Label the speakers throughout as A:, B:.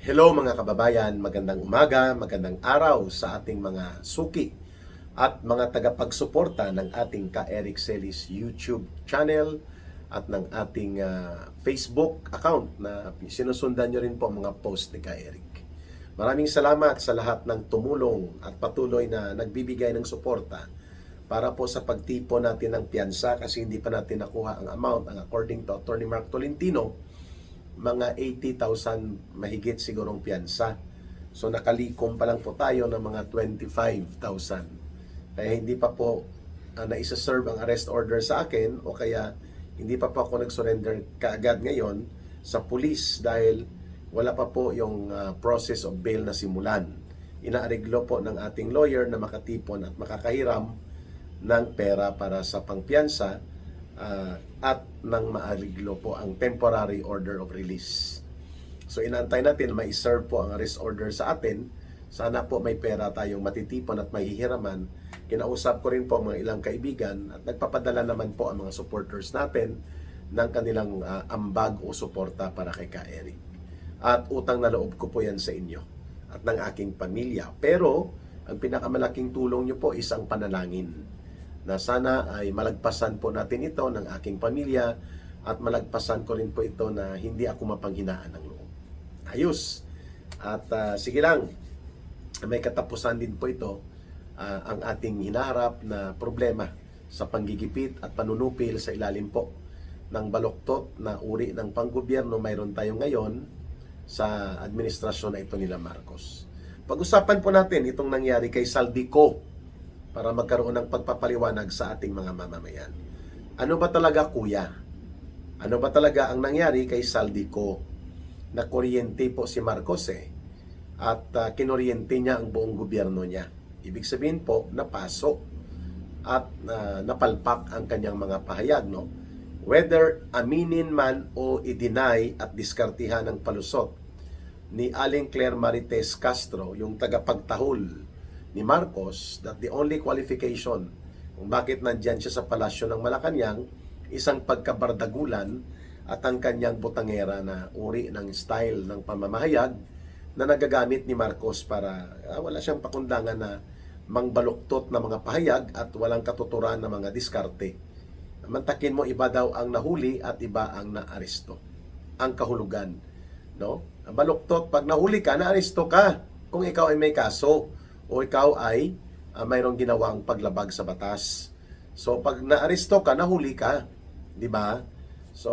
A: Hello mga kababayan, magandang umaga, magandang araw sa ating mga suki at mga tagapagsuporta ng ating Ka Eric Celis YouTube channel at ng ating Facebook account na sinusundan nyo rin po mga post ni Ka Eric. Maraming salamat sa lahat ng tumulong at patuloy na nagbibigay ng suporta para po sa pagtipo natin ng piyansa kasi hindi pa natin nakuha ang amount. Ang according to Attorney Mark Tolentino, mga 80,000 mahigit sigurong piyansa. So nakalikom pa lang po tayo ng mga 25,000. Kaya hindi pa po naisa-serve ang arrest order sa akin o kaya hindi pa po ako nag-surrender kaagad ngayon sa pulis dahil wala pa po yung process of bail na simulan. Inaareglo po ng ating lawyer na makatipon at makakahiram ng pera para sa pangpiyansa at nang maariglo po ang temporary order of release. So inaantay natin may serve po ang arrest order sa atin. Sana po may pera tayong matitipon at mahihiraman. Kinausap ko rin po mga ilang kaibigan at nagpapadala naman po ang mga supporters natin ng kanilang ambag o suporta para kay Ka Eric. At utang na loob ko po yan sa inyo at ng aking pamilya. Pero ang pinakamalaking tulong nyo po is ang panalangin na sana ay malagpasan po natin ito ng aking pamilya at malagpasan ko rin po ito na hindi ako mapanghinaan ng loob. Ayos. At sige lang, may katapusan din po ito ang ating hinaharap na problema sa panggigipit at panunupil sa ilalim po ng baluktot na uri ng panggobyerno mayroon tayo ngayon sa administrasyon na ito nila Marcos. Pag-usapan po natin itong nangyari kay Saldico para magkaroon ng pagpapaliwanag sa ating mga mamamayan. Ano ba talaga kuya? Ano ba talaga ang nangyari kay Saldico? Na kuryente po si Marcos at kinoryente niya ang buong gobyerno niya. Ibig sabihin po, napaso at napalpak ang kanyang mga pahayag. No? Whether aminin man o i-deny at diskartihan ng palusot ni Aling Claire Marites Castro, yung tagapagtahol ni Marcos, that the only qualification kung bakit nandyan siya sa palasyo ng Malacanang, isang pagkabardagulan at ang kanyang butangera na uri ng style ng pamamahayag na nagagamit ni Marcos para wala siyang pakundangan na mangbaluktot na mga pahayag at walang katuturan na mga diskarte. Mantakin mo, iba daw ang nahuli at iba ang naaresto. Ang kahulugan, no? Ang baluktot, pag nahuli ka, naaresto ka kung ikaw ay may kaso o ikaw ay mayroong ginawang paglabag sa batas. So pag naaresto ka, nahuli ka, di ba? So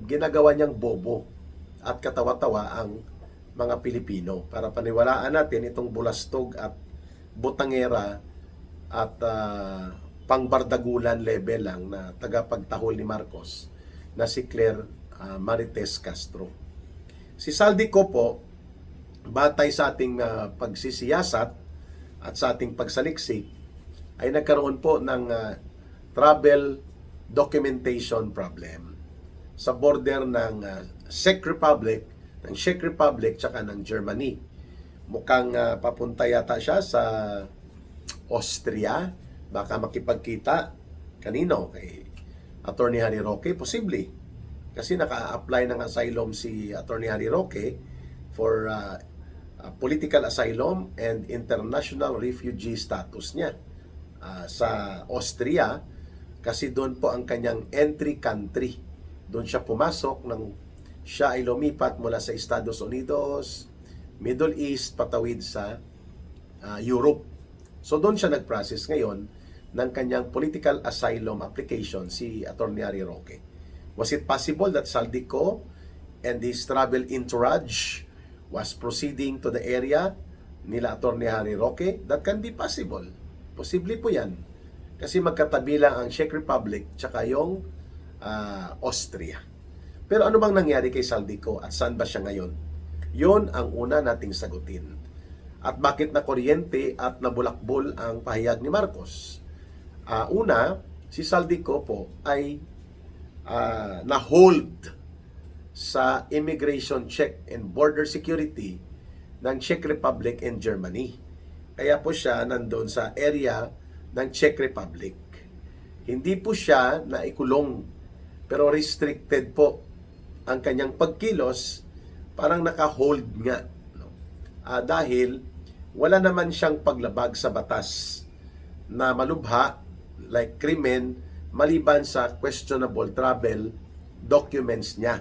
A: ginagawa niyang bobo at katawa-tawa ang mga Pilipino para paniwalaan natin itong bulastog at butangera at pangbardagulan level lang na tagapagtahol ni Marcos na si Claire Marites Castro. Si Saldico po, batay sa ating pagsisiyasat at sa ating pagsaliksik, ay nagkaroon po ng travel documentation problem sa border ng Czech Republic tsaka ng Germany. Mukhang papunta yata siya sa Austria, baka makipagkita kanino kay Attorney Harry Roque, posible. Kasi naka-apply ng asylum si Attorney Harry Roque for political asylum and international refugee status niya sa Austria kasi doon po ang kanyang entry country. Doon siya pumasok nang siya ay lumipat mula sa Estados Unidos, Middle East, patawid sa Europe. So doon siya nag-process ngayon ng kanyang political asylum application si Attorney Harry Roque. Was it possible that Saldico and his travel entourage was proceeding to the area nila Attorney Harry Roque? That can be possible. Posible po yan. Kasi magkatabi lang ang Czech Republic tsaka yung Austria. Pero ano bang nangyari kay Saldico at saan ba siya ngayon? Yun ang una nating sagutin. At bakit na kuryente at nabulakbol ang pahayag ni Marcos? Una, si Saldico po ay na-hold sa Immigration Check and Border Security ng Czech Republic and Germany. Kaya po siya nandun sa area ng Czech Republic. Hindi po siya naikulong, pero restricted po ang kanyang pagkilos parang naka-hold nga, no? Dahil wala naman siyang paglabag sa batas na malubha, like krimen, maliban sa questionable travel documents niya.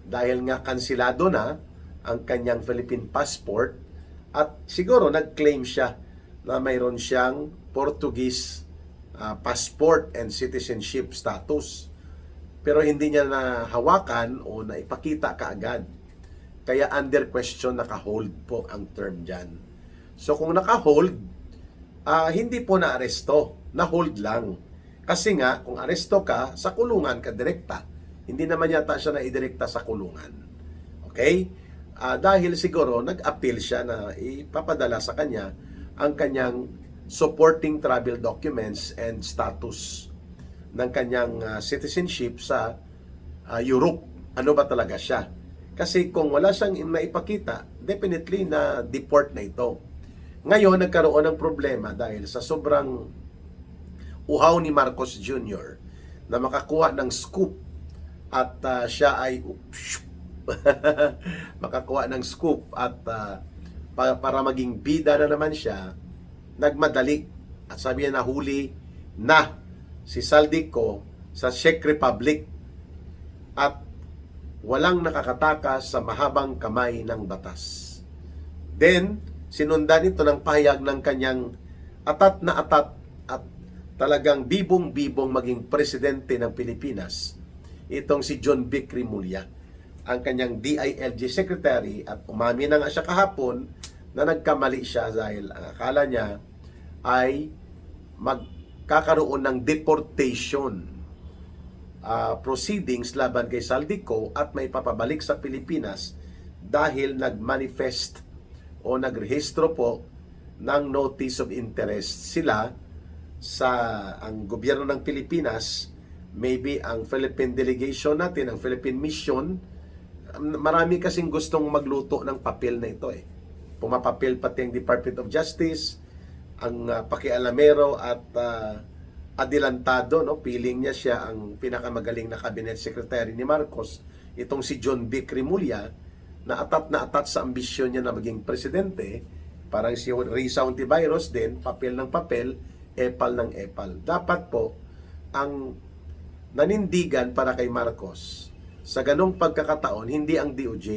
A: Dahil nga kansilado na ang kanyang Philippine passport at siguro nag-claim siya na mayroon siyang Portuguese passport and citizenship status. Pero hindi niya nahawakan o naipakita kaagad. Kaya under question, naka-hold po ang term dyan. So kung naka-hold, hindi po na-aresto, na-hold lang. Kasi nga, kung aresto ka, sa kulungan ka direkta. Hindi naman yata siya na-idirekta sa kulungan. Okay? Dahil siguro, nag-appeal siya na ipapadala sa kanya ang kanyang supporting travel documents and status ng kanyang citizenship sa Europe. Ano ba talaga siya? Kasi kung wala siyang maipakita, definitely na deport na ito. Ngayon, nagkaroon ng problema dahil sa sobrang uhaw ni Marcos Jr. na makakuha ng scoop at siya ay makakuha ng scoop at para maging bida na naman siya, nagmadali at sabi niya nahuli na si Saldico sa Czech Republic at walang nakakatakas sa mahabang kamay ng batas. Then, sinundan ito ng pahayag ng kanyang atat na atat at talagang bibong-bibong maging presidente ng Pilipinas, itong si John Vic Rimulya, ang kanyang DILG secretary, at umami na nga siya kahapon na nagkamali siya dahil ang akala niya ay magkakaroon ng deportation proceedings laban kay Saldico at may papabalik sa Pilipinas dahil nag-manifest o nagrehistro po ng notice of interest sila sa ang gobyerno ng Pilipinas, maybe ang Philippine delegation natin, ang Philippine mission. Marami kasing gustong magluto ng papel na ito eh. Pumapapel pati ang Department of Justice, ang pakialamero at adelantado, no? Piling niya siya ang pinakamagaling na cabinet secretary ni Marcos, itong si John Vic Rimulya, na atat sa ambisyon niya na maging presidente. Parang si Risa Hontiveros din, papel ng papel, epal ng epal. Dapat po ang nanindigan para kay Marcos sa ganong pagkakataon, hindi ang DOJ,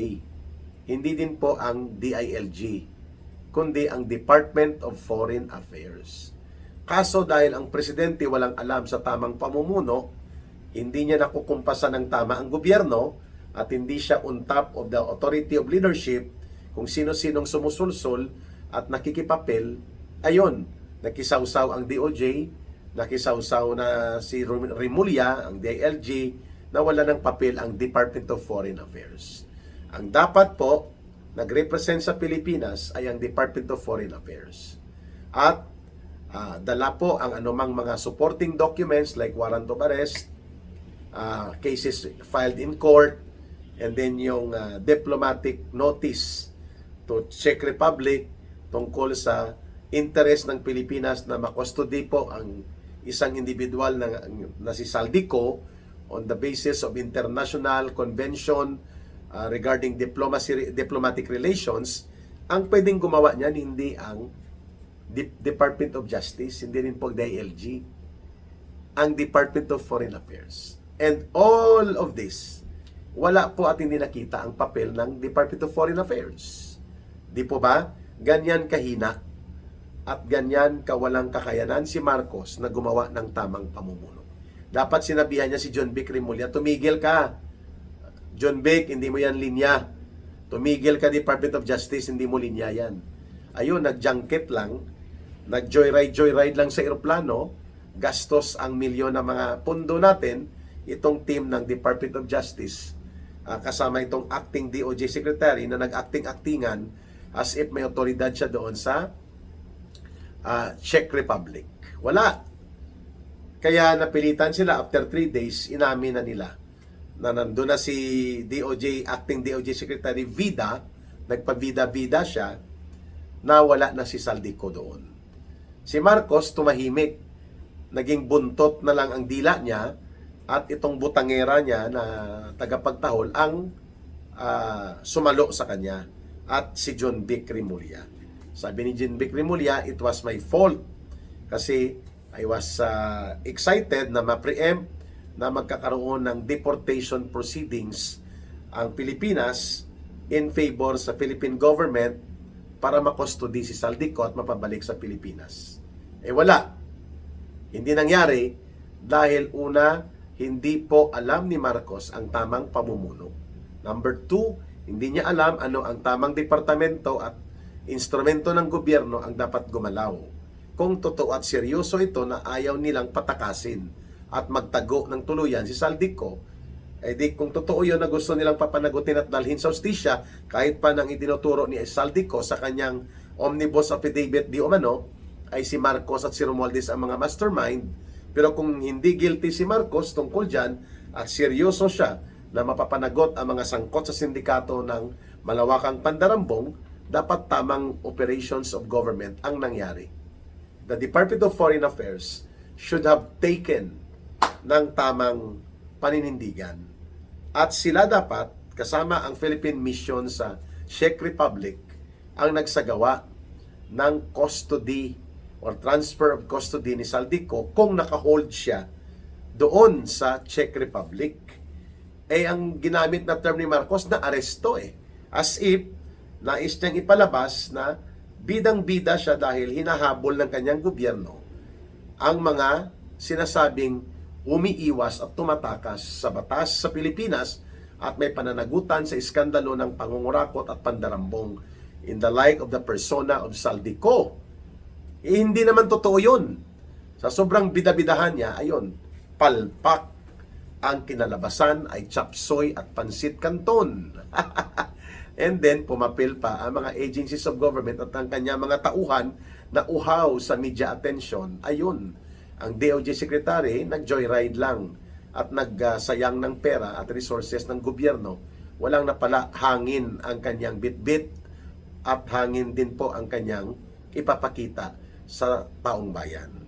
A: hindi din po ang DILG, kundi ang Department of Foreign Affairs. Kaso dahil ang presidente walang alam sa tamang pamumuno, hindi niya nakukumpasan ng tama ang gobyerno at hindi siya on top of the authority of leadership kung sino-sinong sumusulsol at nakikipapel, ayon, nakisawsaw ang DOJ, nakisawsaw na si Rimulya, ang DILG, na wala ng papel ang Department of Foreign Affairs. Ang dapat po, nag-represent sa Pilipinas ay ang Department of Foreign Affairs. At dala po ang anumang mga supporting documents like warrant of arrest, cases filed in court, and then yung diplomatic notice to Czech Republic tungkol sa interest ng Pilipinas na makustody po ang isang individual na si Saldico on the basis of international convention regarding diplomatic relations. Ang pwedeng gumawa niyan hindi ang Department of Justice, hindi rin po DILG, ang Department of Foreign Affairs. And all of this, wala po at hindi nakita ang papel ng Department of Foreign Affairs. Di po ba? Ganyan kahina at ganyan kawalang kakayanan si Marcos na gumawa ng tamang pamumuno. Dapat sinabihan niya si John Vic Rimulya, tumigil ka. John Vic, hindi mo yan linya. Tumigil ka, Department of Justice, hindi mo linya yan. Ayun, nag-junket lang, nag-joyride lang sa eroplano, gastos ang milyon na mga pondo natin, itong team ng Department of Justice, kasama itong acting DOJ Secretary na nag-acting-actingan as if may otoridad siya doon sa Czech Republic. Wala. Kaya napilitan sila after 3 days, inamin na nila na nandun na si DOJ, acting DOJ Secretary Vida, nagpa-vida-vida siya, na wala na si Saldico doon. Si Marcos tumahimik, naging buntot na lang ang dila niya at itong butangera niya na tagapagtahol ang sumalo sa kanya at si John Vic Rimulya. Sabi ni John Vic Rimulya, it was my fault kasi I was excited na ma-preempt na magkakaroon ng deportation proceedings ang Pilipinas in favor sa Philippine government para makustody si Saldico at mapabalik sa Pilipinas. Wala. Hindi nangyari dahil una, hindi po alam ni Marcos ang tamang pamumuno. Number 2, hindi niya alam ano ang tamang departamento at instrumento ng gobyerno ang dapat gumalaw. Kung totoo at seryoso ito na ayaw nilang patakasin at magtago ng tuluyan si Saldico, di kung totoo yun na gusto nilang papanagutin at dalhin sa hustisya, kahit pa nang itinuturo ni Saldico sa kanyang omnibus affidavit di umano, ay si Marcos at si Romualdez ang mga mastermind. Pero kung hindi guilty si Marcos tungkol dyan at seryoso siya na mapapanagot ang mga sangkot sa sindikato ng malawakang pandarambong, dapat tamang operations of government ang nangyari. The Department of Foreign Affairs should have taken ng tamang paninindigan. At sila dapat, kasama ang Philippine Mission sa Czech Republic, ang nagsagawa ng custody or transfer of custody ni Saldico kung nakahold siya doon sa Czech Republic. Ang ginamit na term ni Marcos na aresto As if, nais niyang ipalabas na bidang-bida siya dahil hinahabol ng kanyang gobyerno ang mga sinasabing umiiwas at tumatakas sa batas sa Pilipinas at may pananagutan sa iskandalo ng pangungurakot at pandarambong in the like of the persona of Saldico. Hindi naman totoo yun. Sa sobrang bidabidahan niya, ayun, palpak. Ang kinalabasan ay chapsoy at pansit canton. And then, pumapil pa ang mga agencies of government at ang kanya mga tauhan na uhaw sa media attention. Ayun, ang DOJ Secretary nag-joyride lang at nagsayang ng pera at resources ng gobyerno. Walang napala hangin ang kanyang bitbit at hangin din po ang kanyang ipapakita sa taong bayan.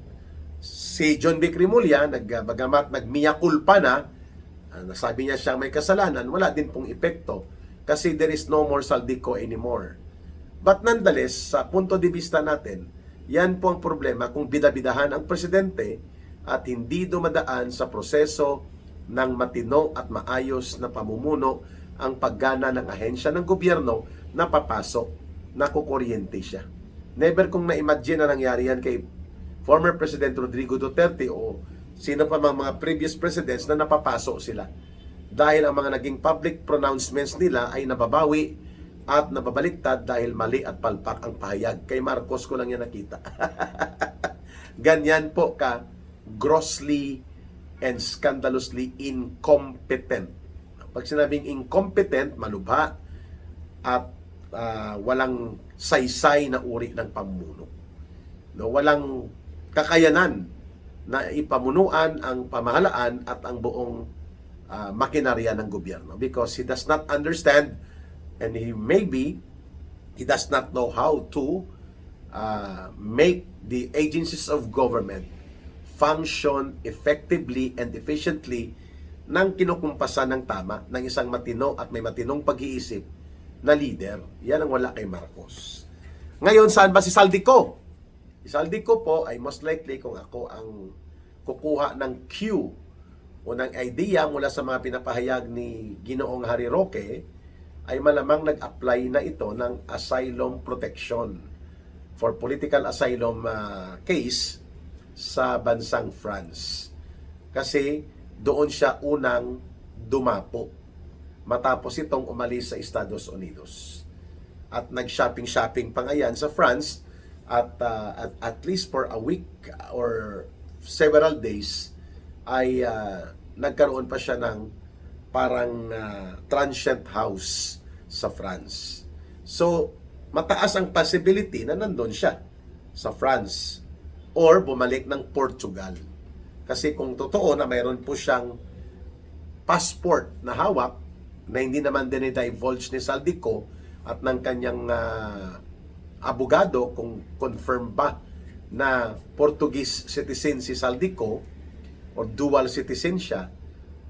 A: Si John Vic Rimulya, bagamat nagmiya culpa na, nasabi niya siyang may kasalanan, wala din pong epekto kasi there is no more Saldico anymore. But nonetheless, sa punto de vista natin, yan po ang problema kung bidabidahan ang presidente at hindi dumadaan sa proseso ng matino at maayos na pamumuno ang paggana ng ahensya ng gobyerno na papasok, na kukuryente siya. Never kong na-imagine na nangyari yan kay former President Rodrigo Duterte o sino pa mga previous presidents na napapasok sila. Dahil ang mga naging public pronouncements nila ay nababawi at nababaliktad dahil mali at palpak ang pahayag. Kay Marcos ko lang yan nakita. Ganyan po ka grossly and scandalously incompetent. Pag sinabing incompetent, malubha at walang saysay na uri ng pamumuno. No, walang kakayanan na ipamunuan ang pamahalaan at ang buong makinarya ng gobyerno because he does not understand and he does not know how to make the agencies of government function effectively and efficiently nang kinukumpasan ng tama ng isang matino at may matinong pag-iisip na leader. Yan ang wala kay Marcos. Ngayon, saan ba si Saldico? Si Saldico po ay most likely kung ako ang kukuha ng cue o ng idea mula sa mga pinapahayag ni Ginoong Harry Roque, ay malamang nag-apply na ito ng asylum protection for political asylum case sa bansang France. Kasi doon siya unang dumapo matapos itong umalis sa Estados Unidos. At nag-shopping pa ngayon sa France at least for a week or several days ay nagkaroon pa siya ng parang transient house sa France. So, mataas ang possibility na nandun siya sa France or bumalik ng Portugal. Kasi kung totoo na mayroon po siyang passport na hawak na hindi naman din i-divulge ni Saldico at ng kanyang abogado kung confirm ba na Portuguese citizen si Saldico o dual citizen siya.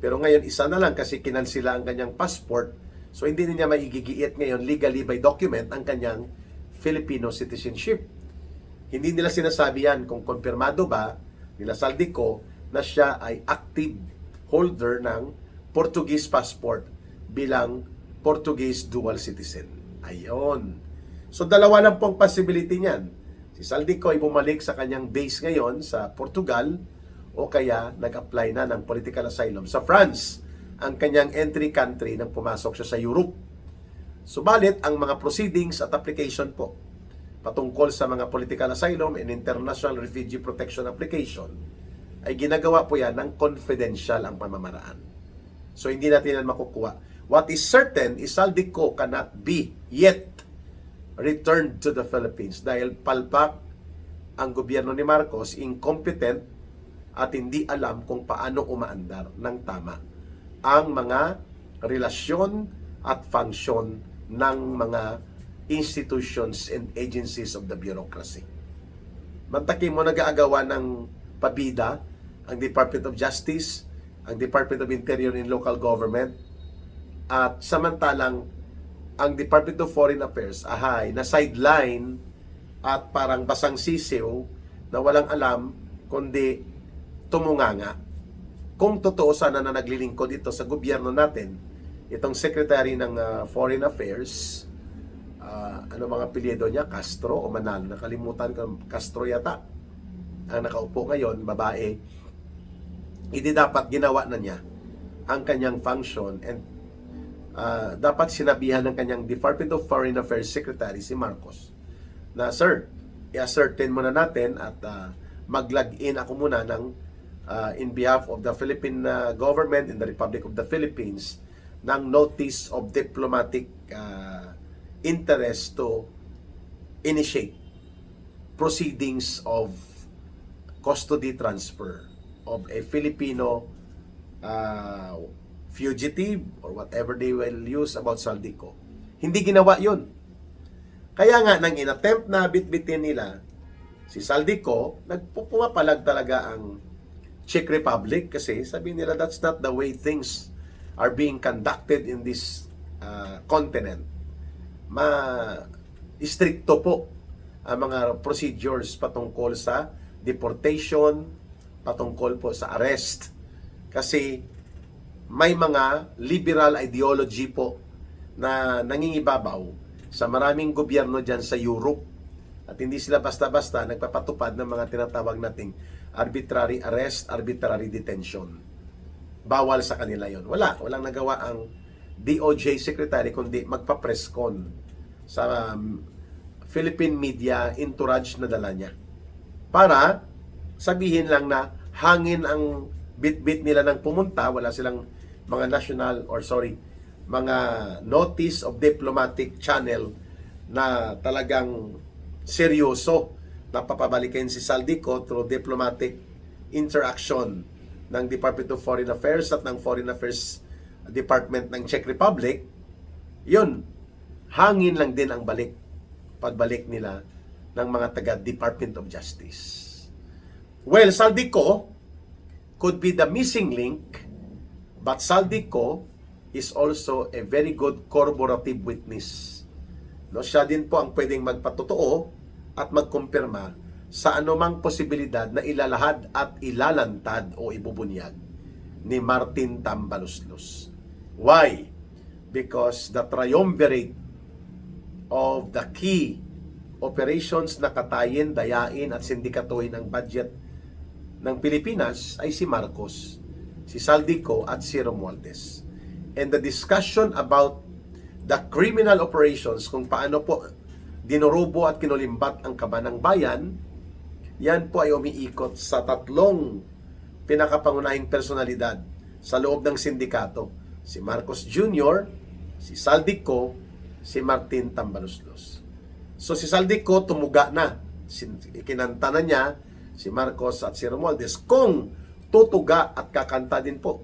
A: Pero ngayon isa na lang kasi kinansila ang kanyang passport. So hindi niya maigigiit ngayon legally by document ang kanyang Filipino citizenship. Hindi nila sinasabi yan kung konfirmado ba nila Saldico na siya ay active holder ng Portuguese passport bilang Portuguese dual citizen. Ayon. So dalawa lang pong possibility niyan. Si Saldico ay bumalik sa kanyang base ngayon sa Portugal o kaya nag-apply na ng political asylum sa France, ang kanyang entry country nang pumasok siya sa Europe. Subalit, ang mga proceedings at application po patungkol sa mga political asylum and international refugee protection application ay ginagawa po yan ng confidential ang pamamaraan. So, hindi natin yan makukuha. What is certain is Saldico cannot be yet returned to the Philippines dahil palpak ang gobyerno ni Marcos, incompetent at hindi alam kung paano umaandar ng tama ang mga relasyon at function ng mga institutions and agencies of the bureaucracy. Mantakin mo nag-aagawa ng pabida ang Department of Justice, ang Department of Interior and Local Government, at samantalang ang Department of Foreign Affairs na sideline at parang basang sisiw na walang alam kundi tumunganga. Kung totoo sana na naglilingkod ito sa gobyerno natin, itong Secretary ng Foreign Affairs, ano mga apelyido niya, Castro o Manal, nakalimutan ko, Castro yata ang nakaupo ngayon, babae, hindi dapat ginawa na niya ang kanyang function and dapat sinabihan ng kanyang Department of Foreign Affairs Secretary si Marcos na, sir, i-ascertain muna natin at mag-log-in ako muna ng in behalf of the Philippine government in the Republic of the Philippines ng notice of diplomatic interest to initiate proceedings of custody transfer of a Filipino fugitive or whatever they will use about Saldico. Hindi ginawa yun. Kaya nga, nang inattempt na bitbitin nila si Saldico, nagpupumapalag talaga ang Czech Republic kasi sabi nila that's not the way things are being conducted in this continent. Stricto po ang mga procedures patungkol sa deportation, patungkol po sa arrest. Kasi may mga liberal ideology po na nangingibabaw sa maraming gobyerno dyan sa Europe. At hindi sila basta-basta nagpapatupad ng mga tinatawag nating arbitrary arrest, arbitrary detention. Bawal sa kanila yon. Walang nagawa ang DOJ Secretary kundi magpa-press con sa Philippine media entourage na dala niya. Para sabihin lang na hangin ang bit-bit nila ng pumunta, wala silang mga mga notice of diplomatic channel na talagang seryoso na papabalikin si Saldico through diplomatic interaction ng Department of Foreign Affairs at ng Foreign Affairs Department ng Czech Republic. Yun, hangin lang din ang pagbalik nila ng mga taga Department of Justice. Well, Saldico could be the missing link, but Saldico is also a very good corroborative witness. No, siya din po ang pwedeng magpatotoo at magkumpirma sa anumang posibilidad na ilalahad at ilalantad o ibubunyag ni Martin Tambaloslos. Why? Because the triumvirate of the key operations na katayin, dayain at sindikatuhin ang budget ng Pilipinas ay si Marcos, si Saldico at si Romualdez. And the discussion about the criminal operations, kung paano po dinurubo at kinulimbat ang kabanang bayan, yan po ay umiikot sa tatlong pinakapangunahing personalidad sa loob ng sindikato. Si Marcos Jr., si Saldico, si Martin Tambaloslos. So si Saldico tumuga na. Ikinanta na niya si Marcos at si Romualdez. Kung tutuga at kakanta din po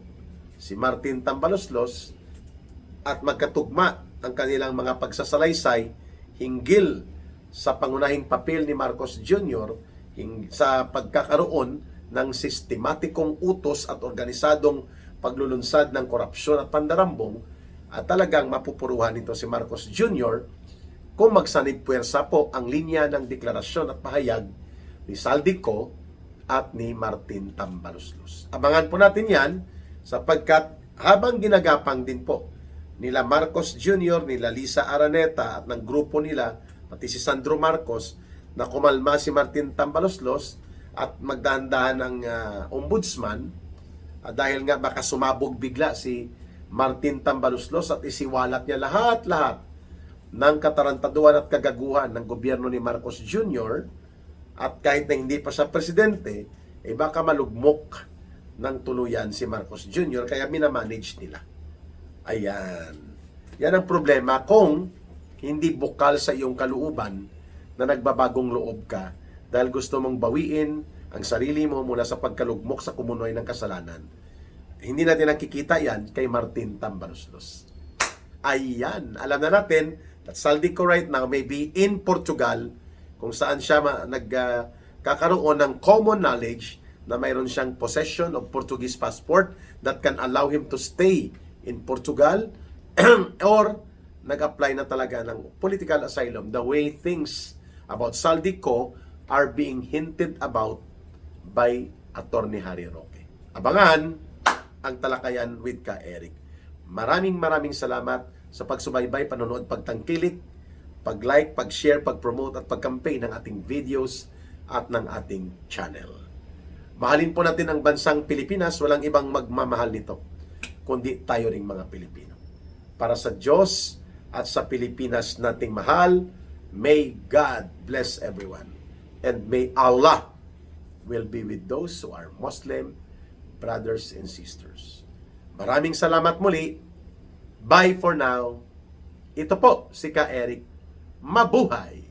A: si Martin Tambaloslos at magkatugma ang kanilang mga pagsasalaysay hinggil sa pangunahing papel ni Marcos Jr. Sa pagkakaroon ng sistematikong utos at organisadong paglulunsad ng korupsyon at pandarambong, at talagang mapupuruhan nito si Marcos Jr. kung magsanib puwersa po ang linya ng deklarasyon at pahayag ni Saldico at ni Martin Tambaluslos. Abangan po natin yan sapagkat habang ginagapang din po nila Marcos Jr., nila Lisa Araneta at ng grupo nila, pati si Sandro Marcos, na kumalma si Martin Tambaluslos at magdahan-dahan ng ombudsman dahil nga baka sumabog bigla si Martin Tambaluslos at isiwalat niya lahat-lahat ng katarantaduhan at kagaguhan ng gobyerno ni Marcos Jr. at kahit na hindi pa siya presidente, baka malugmok ng tuluyan si Marcos Jr. kaya minamanage nila. Ayan. Yan ang problema kung hindi bukal sa iyong kalooban na nagbabagong loob ka dahil gusto mong bawiin ang sarili mo mula sa pagkalugmok sa kumunoy ng kasalanan. Hindi natin nakikita yan kay Martin Tambaluslos. Ayan. Alam na natin that Saldico right now may be in Portugal kung saan siya nagkakaroon ng common knowledge na mayroon siyang possession of Portuguese passport that can allow him to stay in Portugal or nag-apply na talaga ng political asylum the way things about Saldico are being hinted about by Attorney Harry Roque. Abangan ang talakayan with Ka Eric. Maraming salamat sa pagsubaybay, panonood, pagtangkilik, pag-like, pag-share, pag-promote at pag-campaign ng ating videos at ng ating channel. Mahalin po natin ang bansang Pilipinas, walang ibang magmamahal nito kundi tayo ring mga Pilipino. Para sa Diyos at sa Pilipinas nating mahal, may God bless everyone. And may Allah will be with those who are Muslim brothers and sisters. Maraming salamat muli. Bye for now. Ito po si Ka Eric. Mabuhay!